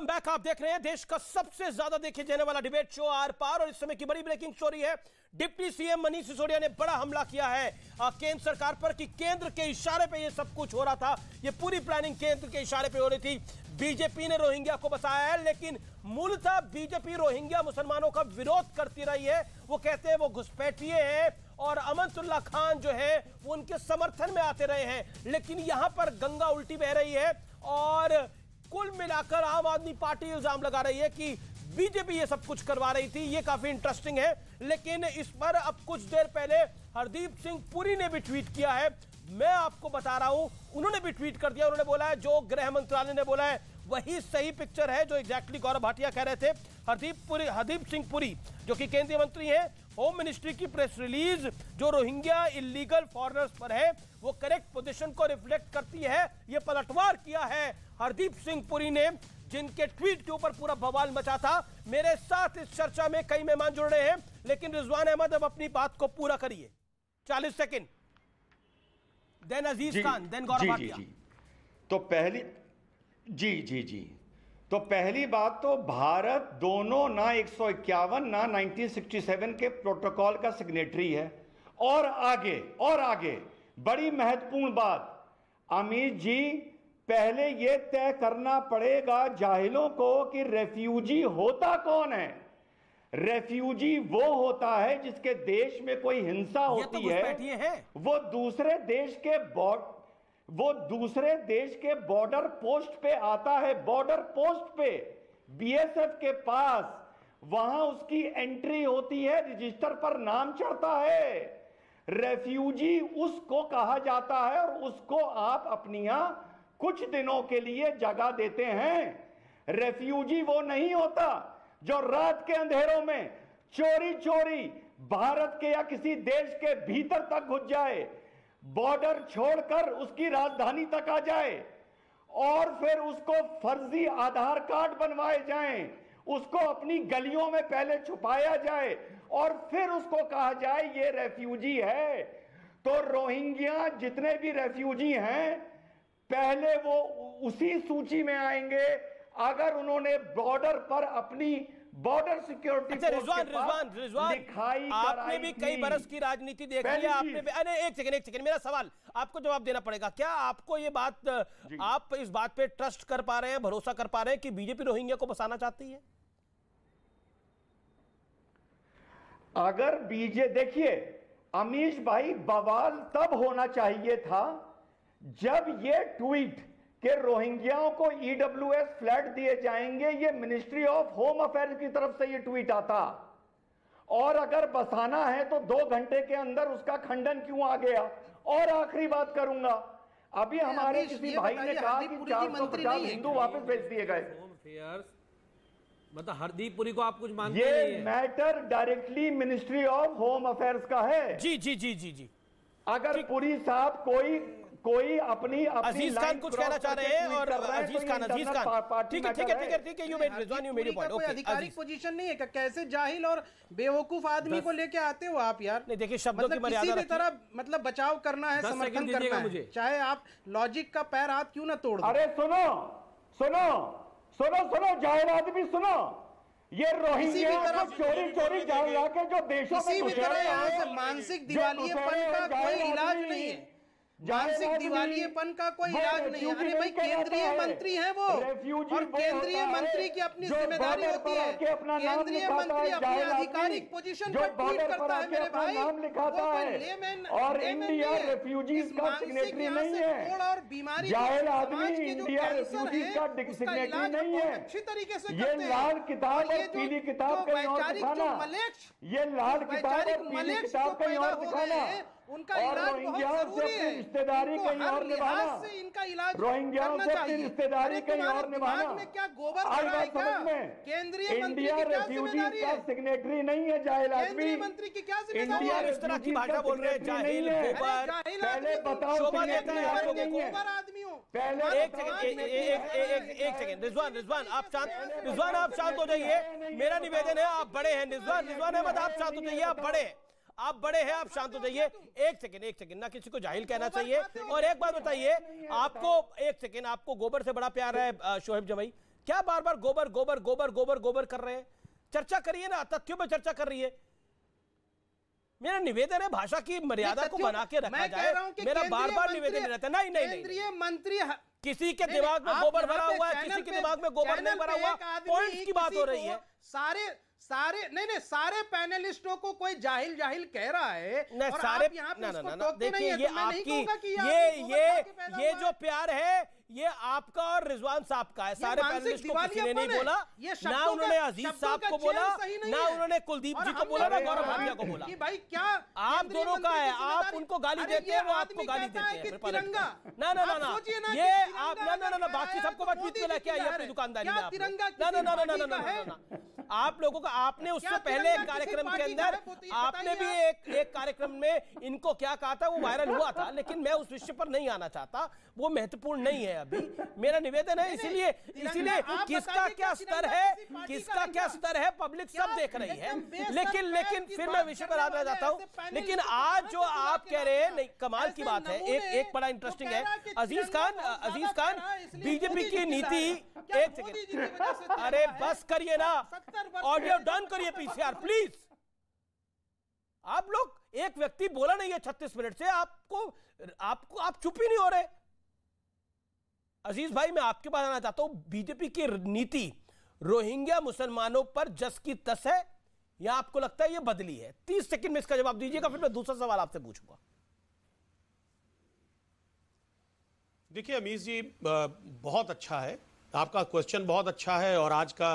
Welcome back. आप देख रहे हैं देश का सबसे ज्यादा देखे जाने वाला डिबेट शो आर पार, और इस समय की बड़ी ब्रेकिंग स्टोरी है। डिप्टी सीएम मनीष सिसोदिया ने बड़ा हमला किया है केंद्र सरकार पर कि केंद्र के इशारे पे ये सब कुछ हो रहा था। ये पूरी प्लानिंग केंद्र के इशारे पे हो रही थी। बीजेपी ने रोहिंग्या को बचाया है, लेकिन मूलतः बीजेपी रोहिंग्या मुसलमानों का विरोध करती रही है। वो कहते हैं वो घुसपैठिए हैं और अमनतुल्ला खान जो है वो उनके समर्थन में आते रहे हैं। लेकिन यहां पर गंगा उल्टी बह रही है और कुल मिलाकर आम आदमी पार्टी इल्जाम लगा रही है कि बीजेपी ये सब कुछ करवा रही थी। ये काफी इंटरेस्टिंग है। लेकिन इस पर अब कुछ देर पहले हरदीप सिंह पुरी ने भी ट्वीट किया है। मैं आपको बता रहा हूं, उन्होंने भी ट्वीट कर दिया। उन्होंने बोला है जो गृह मंत्रालय ने बोला है वही सही पिक्चर है जो एग्जैक्टली गौरव भाटिया कह रहे थे। हरदीप सिंह पुरी जो कि केंद्रीय मंत्री हैं, होम मिनिस्ट्री की प्रेस रिलीज जो रोहिंग्या इलीगल फॉरेनर्स पर है वो करेक्ट पोजीशन को रिफ्लेक्ट करती है। ये पलटवार किया है हरदीप सिंह पुरी ने, जिनके ट्वीट के ऊपर पूरा बवाल मचा था। मेरे साथ इस चर्चा में कई मेहमान जुड़ रहे हैं, लेकिन रिजवान अहमद अब अपनी बात को पूरा करिए। 40 सेकंड, देन अजीज खान, देन गौरव भाटिया। तो पहली बात तो भारत दोनों ना 151 ना 1967 के प्रोटोकॉल का सिग्नेटरी है। और आगे बड़ी महत्वपूर्ण बात, अमित जी, पहले यह तय करना पड़ेगा जाहिलों को कि रेफ्यूजी होता कौन है। रेफ्यूजी वो होता है जिसके देश में कोई हिंसा होती है, वो दूसरे देश के बॉर्डर पोस्ट पे आता है, बॉर्डर पोस्ट पे बीएसएफ के पास, वहां उसकी एंट्री होती है, रजिस्टर पर नाम चढ़ता है। रेफ्यूजी उसको कहा जाता है और उसको आप अपनी यहां कुछ दिनों के लिए जगह देते हैं। रेफ्यूजी वो नहीं होता जो रात के अंधेरों में चोरी भारत के या किसी देश के भीतर तक घुस जाए, बॉर्डर छोड़कर उसकी राजधानी तक आ जाए और फिर उसको फर्जी आधार कार्ड बनवाए जाएं, उसको अपनी गलियों में पहले छुपाया जाए और फिर उसको कहा जाए ये रेफ्यूजी है। तो रोहिंग्या जितने भी रेफ्यूजी हैं पहले वो उसी सूची में आएंगे अगर उन्होंने बॉर्डर पर अपनी बॉर्डर सिक्योरिटी रिजवान, आपने भी कई बरस की राजनीति देख ली है। आपने भी, अरे एक सेकंड, मेरा सवाल आपको जवाब देना पड़ेगा। क्या आपको ये बात, आप इस बात पे ट्रस्ट कर पा रहे हैं, भरोसा कर पा रहे हैं कि बीजेपी रोहिंग्या को बसाना चाहती है? अगर देखिए अमीश भाई, बवाल तब होना चाहिए था जब ये ट्वीट कि रोहिंग्याओं को ईडब्ल्यूएस फ्लैट दिए जाएंगे, ये मिनिस्ट्री ऑफ होम अफेयर्स की तरफ से ये ट्वीट आता। और अगर बसाना है तो 2 घंटे के अंदर उसका खंडन क्यों आ गया। और आखिरी बात करूंगा, अभी हमारे किसी भाई ने कहा कि 450 हिंदू वापस भेज दिए गए। मतलब हरदीप पुरी को आप कुछ मानते ये नहीं है? Matter directly ministry of home affairs का है। जी। अगर पुरी साहब कोई अपनी अजीज खान कुछ कहना चाह रहे हैं, और अजीज खान ठीक है, यू मेड पॉइंट। कोई आधिकारिक पोजीशन नहीं है क्या? कैसे जाहिल और बेवकूफ आदमी को लेके आते हो आप यार? नहीं, देखिए शब्दों की मर्यादा किसी भी तरह मतलब बचाव करना है, समर्थन करना है, चाहे आप लॉजिक का पैर हाथ क्यों ना तोड़ दो। अरे सुनो जाहिल आदमी, सुनो, ये रोहिंग्या चोरी जाहिल के जो देशों में किसी भी तरह यहाँ से मानसिक दिवालियेपन का कोई इलाज नहीं है। मानसिक दिवालियेपन का कोई इलाज नहीं है। अरे भाई, केंद्रीय मंत्री हैं वो, और केंद्रीय मंत्री की अपनी जिम्मेदारी होती है। केंद्रीय मंत्री अपनी आधिकारिक पोजीशन पर ट्वीट करता है मेरे भाई, और इंडिया रेफ्यूजीज का सिग्नेटरी नहीं है। और बीमारी जाहिल आदमी इंडिया रेफ्यूजीज का सिग्नेटरी नहीं है। अच्छी तरीके से ये लाल किताब और पीली किताब कहीं और दिखाना, ये लाल किताब और पीली किताब कहीं और दिखाना, उनका इलाज बहुत जरूरी है। रिश्तेदारी कहीं और निभाना, से इनका इलाज रोहिंग्याओं से अपनी रिश्तेदारी कहीं और निभाना। में क्या गोबर भरा है क्या? केंद्रीय मंत्री की क्या जिम्मेदारी है? सिग्नेटरी नहीं है जाहिल आदमी। केंद्रीय मंत्री की क्या जिम्मेदारी है? इस तरह की भाषा बोल रहे हैं, जाहिल गोबर। पहले बताओ शोभा देता है आपको, देखो गोबर आदमियों। पहले एक सेकंड, रिजवान आप शांत हो जाइए। मेरा निवेदन है, आप बड़े हैं रिजवान अहमद, आप शांत हो जाइए। आप बड़े हैं, आप शांत हो जाइए। एक सेकंड, ना किसी को जाहिल कहना चाहिए। और एक बात बताइए, आपको एक सेकंड, आपको गोबर से बड़ा प्यार है शोएब जमाई? क्या बार बार गोबर गोबर गोबर गोबर गोबर कर रहे हैं? चर्चा करिए ना, तथ्यों पर चर्चा कर रही है। मेरा निवेदन है भाषा की मर्यादा को बना के रखा जाए। मेरा बार बार निवेदन रहता है। नहीं केंद्रीय मंत्री किसी के दिमाग में गोबर भरा हुआ है, किसी के दिमाग में गोबर नहीं भरा हुआ, पॉइंट्स की बात हो रही है। सारे पैनलिस्टों को कोई जाहिल जाहिल कह रहा है और सारे आप यहाँ पे उसको टोकते नहीं देखिए है, ये तो मैं नहीं कहूंगा कि ये जो प्यार है ये आपका और रिजवान साहब का है। सारे पैनलिस्ट को किसी ने नहीं बोला, ना उन्होंने अजीज साहब को बोला, ना उन्होंने कुलदीप जी को बोला, ना गौरव भाटिया को बोला। भाई क्या आप दोनों का है, आप उनको गाली देते हैं, वो आपको गाली देते हैं। ना ना ना ना ये आप ना बाकी सबको मत बीच में लेके आइए अपनी दुकानदारी में। ना आप लोगों का, आपने उससे पहले कार्यक्रम के अंदर आपने भी एक कार्यक्रम में इनको क्या कहा था, वो वायरल हुआ था, लेकिन मैं उस विषय पर नहीं आना चाहता, वो महत्वपूर्ण नहीं है अभी। मेरा निवेदन है इसीलिए किसका क्या स्तर है पब्लिक सब देख रही है। लेकिन फिर मैं विषय पर आना चाहता हूं। लेकिन आज जो आप कह रहे हैं, नहीं कमाल की बात है, एक बड़ा इंटरेस्टिंग है। अजीज खान बीजेपी की नीति, एक सेकेंड, अरे बस करिए ना, ऑडियो डन करिए पीसीआर प्लीज। आप लोग, एक व्यक्ति बोला नहीं है 36 मिनट से, आप चुप ही नहीं हो रहे। अजीज भाई मैं आपके पास आना चाहता हूं, बीजेपी की नीति रोहिंग्या मुसलमानों पर जस की तस है या आपको लगता है ये बदली है? 30 सेकंड में इसका जवाब दीजिएगा, फिर मैं दूसरा सवाल आपसे पूछूंगा। देखिए अमीश जी, बहुत अच्छा है आपका क्वेश्चन, बहुत अच्छा है। और आज का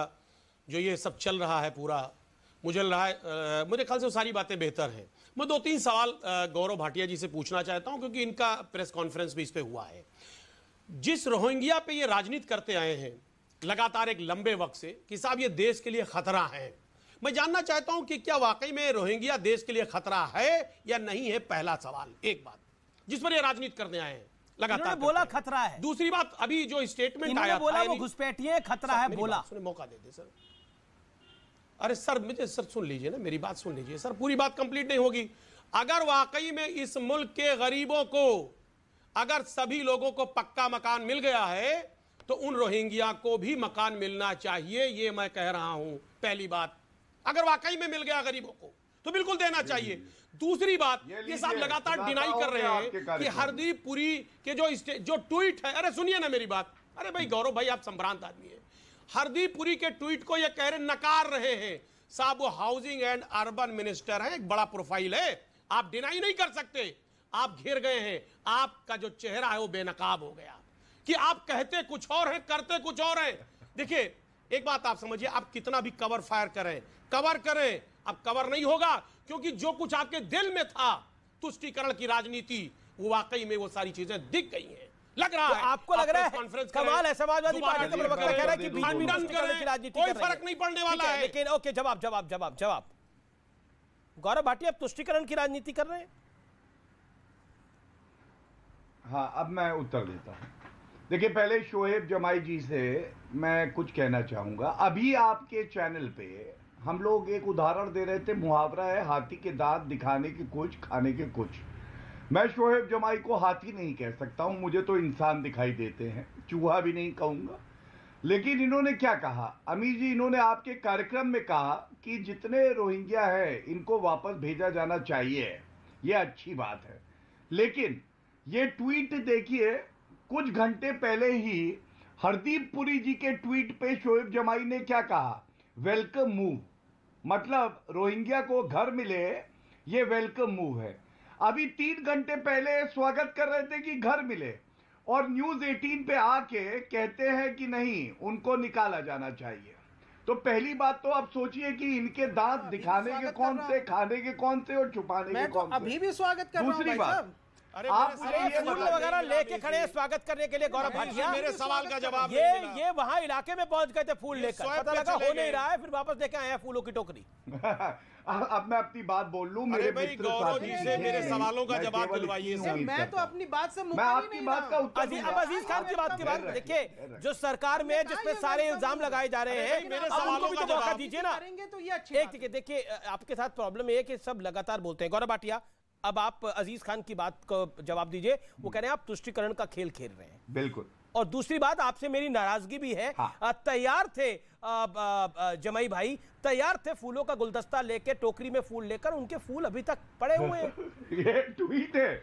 जो ये सब चल रहा है पूरा, मुझे ख्याल से वो सारी बातें बेहतर हैं। मैं 2-3 सवाल गौरव भाटिया जी से पूछना चाहता हूं, क्योंकि इनका प्रेस कॉन्फ्रेंस भी इस पे हुआ है। जिस रोहिंग्या पे ये राजनीति करते आए हैं लगातार एक लंबे वक्त से कि साहब ये देश के लिए खतरा है, मैं जानना चाहता हूं कि क्या वाकई में रोहिंग्या देश के लिए खतरा है या नहीं है? पहला सवाल, एक बात जिस पर ये राजनीति करने आए हैं लगातार बोला खतरा है। दूसरी बात, अभी जो स्टेटमेंट आया बोला वो घुसपैठिए खतरा है, बोला। मौका दे दे सर। अरे सर मुझे सर सुन लीजिए ना, मेरी बात सुन लीजिए सर, पूरी बात कंप्लीट नहीं होगी। अगर वाकई में इस मुल्क के गरीबों को, अगर सभी लोगों को पक्का मकान मिल गया है तो उन रोहिंग्या को भी मकान मिलना चाहिए, ये मैं कह रहा हूं। पहली बात, अगर वाकई में मिल गया गरीबों को तो बिल्कुल देना चाहिए। दूसरी बात, ये साहब लगातार डिनाई कर रहे हैं कि हरदीप पुरी के जो ट्वीट है, अरे सुनिए ना मेरी बात, अरे भाई गौरव भाई आप संभ्रांत आदमी है। हरदीप पुरी के ट्वीट को ये कह रहे, नकार रहे हैं साहब, वो हाउसिंग एंड अर्बन मिनिस्टर है, एक बड़ा प्रोफाइल है, आप डिनाई नहीं कर सकते। आप घिर गए हैं, आपका जो चेहरा है वो बेनकाब हो गया कि आप कहते कुछ और हैं, करते कुछ और हैं। देखिए एक बात आप समझिए, आप कितना भी कवर फायर करें, कवर करें, अब कवर नहीं होगा, क्योंकि जो कुछ आपके दिल में था तुष्टीकरण की राजनीति, वो वाकई में वो सारी चीजें दिख गई हैं। लग रहा है आपको लग रहा है कमाल है, समाजवादी पार्टी का प्रवक्ता कह रहा है कि बीजेपी तुष्टीकरण की राजनीति कोई फर्क नहीं पड़ने वाला है। लेकिन ओके, जवाब गौरव भाटिया, आप तुष्टीकरण की राजनीति कर रहे हैं? हाँ, अब मैं उत्तर देता हूं। देखिए, पहले शोएब जमाई जी से मैं कुछ कहना चाहूंगा। अभी आपके चैनल पे हम लोग एक उदाहरण दे रहे थे, मुहावरा है हाथी के दांत दिखाने के कुछ, खाने के कुछ। मैं शोएब जमाई को हाथी नहीं कह सकता हूं, मुझे तो इंसान दिखाई देते हैं, चूहा भी नहीं कहूंगा। लेकिन इन्होंने क्या कहा, अमीर जी, इन्होंने आपके कार्यक्रम में कहा कि जितने रोहिंग्या हैं इनको वापस भेजा जाना चाहिए, ये अच्छी बात है। लेकिन ये ट्वीट देखिए, कुछ घंटे पहले ही हरदीप पुरी जी के ट्वीट पे शोएब जमाई ने क्या कहा, वेलकम मूव, मतलब रोहिंग्या को घर मिले, ये वेलकम मूव है। अभी 3 घंटे पहले स्वागत कर रहे थे कि घर मिले, और न्यूज 18 पे आके कहते हैं कि नहीं, उनको निकाला जाना चाहिए। तो पहली बात तो आप सोचिए कि इनके दांत दिखाने के कौन से, खाने के कौन से और छुपाने के कौन से। अभी भी स्वागत कर रहा हूं। दूसरी बात, आप फूल वगैरह लेके खड़े स्वागत करने के लिए गौरव भाटिया, मेरे सवाल का जवाब ये वहां इलाके में पहुंच गए थे फूल लेकर, पता लगा हो नहीं रहा है, फिर वापस लेके आए हैं फूलों की टोकरी। अब मैं अपनी बात बोल लूं, मेरे मित्र गौरव जी से मेरे सवालों का जवाब दिलवाइए। मैं तो अपनी बात से मैं आपकी बात का उत्तर दूंगा। अब अजीज खान की बात देखिए, जो सरकार में जिसपे सारे इल्जाम लगाए जा रहे हैं, मेरे सवालों का मौका दीजिए ना। तो ये अच्छी बात है। देखिए आपके साथ प्रॉब्लम है कि सब लगातार बोलते हैं। गौरव भाटिया, अब आप अजीज खान की बात को जवाब दीजिए। वो कह रहे हैं आप तुष्टीकरण का खेल खेल रहे हैं। बिल्कुल। और दूसरी बात, आपसे मेरी नाराजगी भी है। तैयार थे जमाई भाई, तैयार थे फूलों का गुलदस्ता लेके, टोकरी में फूल लेकर, उनके फूल अभी तक पड़े हुए हैं। ये ट्वीट है,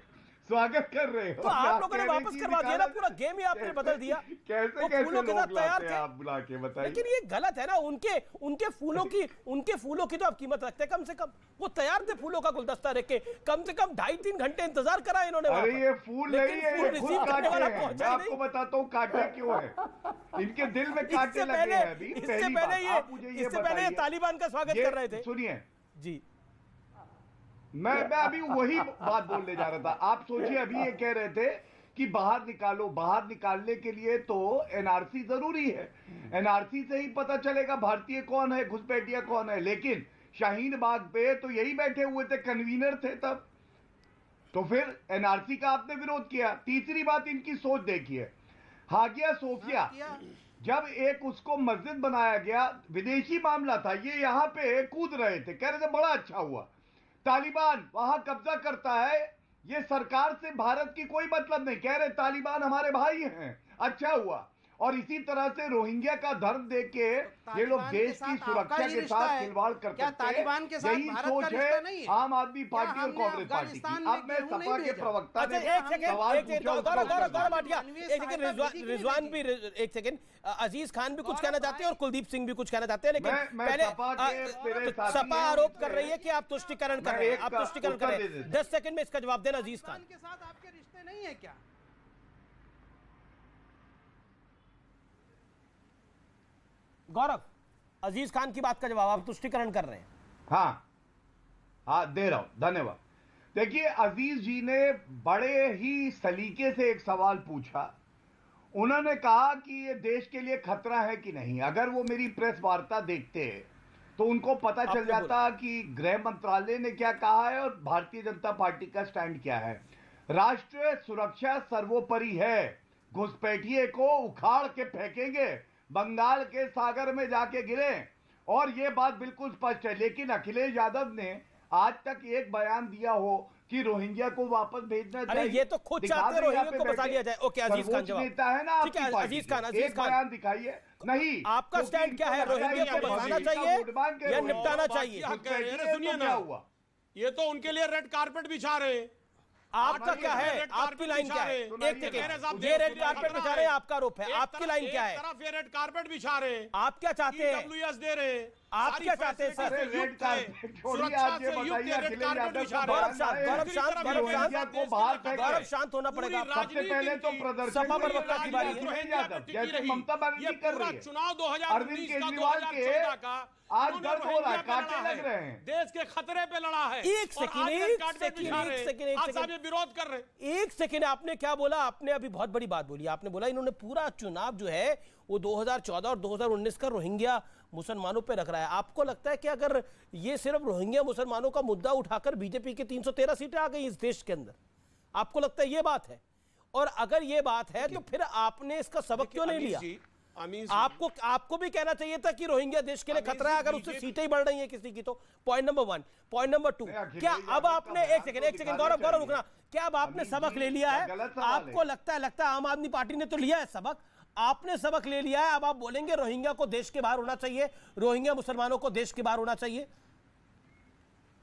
स्वागत कर रहे हो तो आप लोगों ने वापस करवा दिया ना, पूरा गेम ही आपने बदल दिया। कैसे फूलों के साथ तैयार थे आप बुला के बताइए। लेकिन ये गलत है ना, उनके फूलों की तो आप कीमत रखते हैं कम से कम। वो तैयार थे फूलों का गुलदस्ता रख के, कम से कम 2.5-3 घंटे इंतजार करा इन्होंने। अरे ये फूल नहीं है, ये खुद काटे हैं। मैं आपको बताता हूँ काटे क्यों है, इनके दिल में काटे लगे हैं अभी। इससे पहले ये तालिबान का स्वागत कर रहे थे। सुनिए जी, मैं अभी वही बात बोलने जा रहा था। आप सोचिए, अभी ये कह रहे थे कि बाहर निकालो, बाहर निकालने के लिए तो एनआरसी जरूरी है, एनआरसी से ही पता चलेगा भारतीय कौन है, घुसपैठिया कौन है। लेकिन शाहीन बाग पे तो यही बैठे हुए थे, कन्वीनर थे तब, तो फिर एनआरसी का आपने विरोध किया। तीसरी बात, इनकी सोच देखिए, हागिया सोफिया जब एक उसको मस्जिद बनाया गया, विदेशी मामला था, ये यहाँ पे कूद रहे थे, कह रहे थे बड़ा अच्छा हुआ। तालिबान वहां कब्जा करता है, ये सरकार से भारत की कोई मतलब नहीं, कह रहे तालिबान हमारे भाई हैं, अच्छा हुआ। और इसी तरह से रोहिंग्या का धर्म देख के ये लोग देश की सुरक्षा के साथ खिलवाड़ करते हैं। तालिबान के साथ यही सोच है आम आदमी पार्टी और कांग्रेस पार्टी की। अब मैं सपा के प्रवक्ता ने रिजवान भी एक सेकंड, अजीज खान भी कुछ कहना चाहते हैं और कुलदीप सिंह भी कुछ कहना चाहते हैं, लेकिन पहले सपा आरोप कर रही है कि आप तुष्टिकरण कर रहे हैं, आप तुष्टिकरण कर रहे हैं। 10 सेकंड में इसका जवाब देना। अजीज खान के साथ आपके रिश्ते नहीं है क्या? गौरव, अजीज खान की बात का जवाब, आप तुष्टिकरण कर रहे हैं। हाँ दे रहा हूं, धन्यवाद। देखिए, अजीज जी ने बड़े ही सलीके से एक सवाल पूछा। उन्होंने कहा कि ये देश के लिए खतरा है कि नहीं। अगर वो मेरी प्रेस वार्ता देखते तो उनको पता चल जाता कि गृह मंत्रालय ने क्या कहा है और भारतीय जनता पार्टी का स्टैंड क्या है। राष्ट्रीय सुरक्षा सर्वोपरि है, घुसपैठिए को उखाड़ के फेंकेंगे, बंगाल के सागर में जाके गिरे, और ये बात बिल्कुल स्पष्ट है। लेकिन अखिलेश यादव ने आज तक एक बयान दिया हो कि रोहिंग्या को वापस भेजना चाहिए? अरे ये तो खुद चाहते हैं रोहिंग्या को बचा लिया जाए। ओके, अजीज खान जवाब। नेता है ना आपकी पार्टी, अजीज खान, एक बयान दिखाइए। नहीं, आपका स्टैंड क्या है? रोहिंग्या को बचाना चाहिए या निपटाना चाहिए? सुनिए ना, ये तो उनके लिए रेड कारपेट बिछा रहे हैं। आपका क्या है? आपकी लाइन क्या है? एक सेकंड, ये रेड कारपेट बिछा रहे हैं, आपका आरोप है, आपकी लाइन क्या है? तरफ ये रेड कारपेट बिछा रहे हैं, आप क्या चाहते हैं? डब्ल्यूएस दे रहे हैं, आप क्या चाहते हैं सर? रेड कारपेट छोड़िए, आप ये बताइए अखिलेश यादव गौरव शांत होना पड़ेगा। सबसे पहले तो प्रदर्शन सपा प्रवक्ता की बारी है। अखिलेश यादव जैसे ममता बनर्जी कर रही है, चुनाव अरविंद केजरीवाल के आज दर्द हो रहा है, कांटे लग रहे हैं, देश के खतरे पे लड़ा है। एक सेकंड, आप साहब ये विरोध कर रहे हैं। एक सेकंड, आपने क्या बोला? आपने अभी बहुत बड़ी बात बोली। आपने बोला इन्होंने पूरा चुनाव जो है वो 2014 और 2019 का रोहिंग्या मुसलमानों पे रख रहा है। आपको लगता है कि अगर ये सिर्फ रोहिंग्या मुसलमानों का मुद्दा उठाकर बीजेपी की 313 सीटें आ गई इस देश के अंदर, आपको लगता है ये बात है? और अगर ये बात है तो फिर आपने इसका सबक क्यों नहीं लिया? आपको भी कहना चाहिए था कि रोहिंग्या देश के लिए खतरा है, अगर उससे सीटें ही बढ़ रही हैं किसी की तो। Point number 1। पॉइंट नंबर 2, क्या अब आपने एक सेकंड गौरव रुकना, क्या अब आपने सबक ले लिया है? आपको लगता है आम आदमी पार्टी ने तो लिया है सबक, आपने सबक ले लिया है, अब आप बोलेंगे रोहिंग्या को देश के बाहर होना चाहिए, रोहिंग्या मुसलमानों को देश के बाहर होना चाहिए?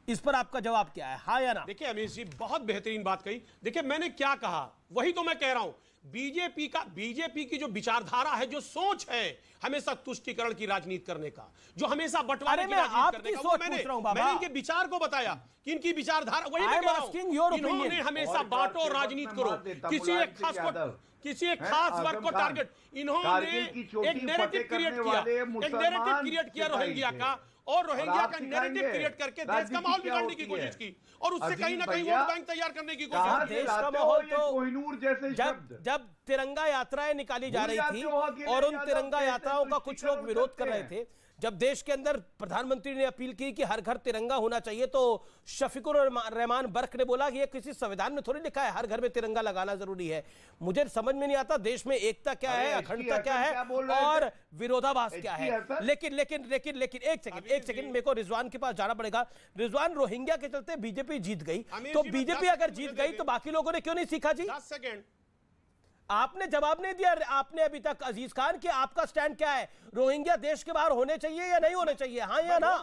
इस पर आपका जवाब क्या है, हाँ या ना? देखिए अमीश जी, बहुत बेहतरीन बात कही। देखिए मैंने क्या कहा, वही तो मैं कह रहा हूं। बीजेपी की जो विचारधारा है, जो सोच है हमेशा तुष्टीकरण की राजनीति करने का, जो हमेशा बंटवारे की राजनीति करने का, वो मैंने इनके विचार को बताया कि इनकी विचारधारा, वही मैं कह रहा हूं, इन्होंने हमेशा बांटो राजनीति करो, किसी एक खास वर्ग को टारगेट, इन्होंने एक नैरेटिव क्रिएट किया रोहिंग्या का, और रोहिंग्या का नैरेटिव क्रिएट करके देश का माहौल बिगाड़ने की कोशिश की, और उससे कहीं ना कहीं वोट बैंक तैयार करने की कोशिश की। देश का माहौल तो कोहिनूर जैसे जब तिरंगा यात्राएं निकाली जा रही थी और उन तिरंगा यात्राओं का कुछ लोग विरोध कर रहे थे, जब देश के अंदर प्रधानमंत्री ने अपील की कि हर घर तिरंगा होना चाहिए, तो शफीकुर रहमान बर्क ने बोला कि ये किसी संविधान में थोड़ी लिखा है हर घर में तिरंगा लगाना जरूरी है। मुझे समझ में नहीं आता देश में एकता क्या है, अखंडता क्या है और विरोधाभास क्या है। लेकिन एक सेकंड मेरे को रिजवान के पास जाना पड़ेगा। रिजवान, रोहिंग्या के चलते बीजेपी जीत गई, तो बीजेपी अगर जीत गई तो बाकी लोगों ने क्यों नहीं सीखा जी? 10 सेकंड, आपने जवाब नहीं दिया आपने अभी तक अजीज खान कि आपका स्टैंड क्या है, रोहिंग्या देश के बाहर होने चाहिए या नहीं होने चाहिए, हाँ या ना?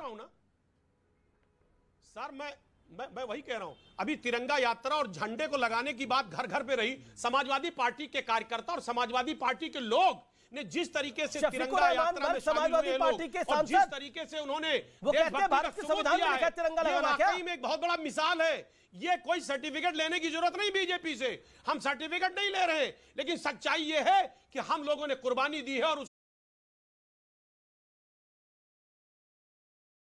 सर मैं वही कह रहा हूं, अभी तिरंगा यात्रा और झंडे को लगाने की बात घर घर पे रही। समाजवादी पार्टी के कार्यकर्ता और समाजवादी पार्टी के लोग ने जिस तरीके से तिरंगा यात्रा में समाजवादी पार्टी के और जिस तरीके से उन्होंने वो कहते हैं भारत के संविधान में लिखा है तिरंगा लगाना, क्या वाकई में एक बहुत बड़ा मिसाल है। ये कोई सर्टिफिकेट लेने की जरूरत नहीं बीजेपी से, हम सर्टिफिकेट नहीं ले रहे, लेकिन सच्चाई ये है कि हम लोगों ने कुर्बानी दी है और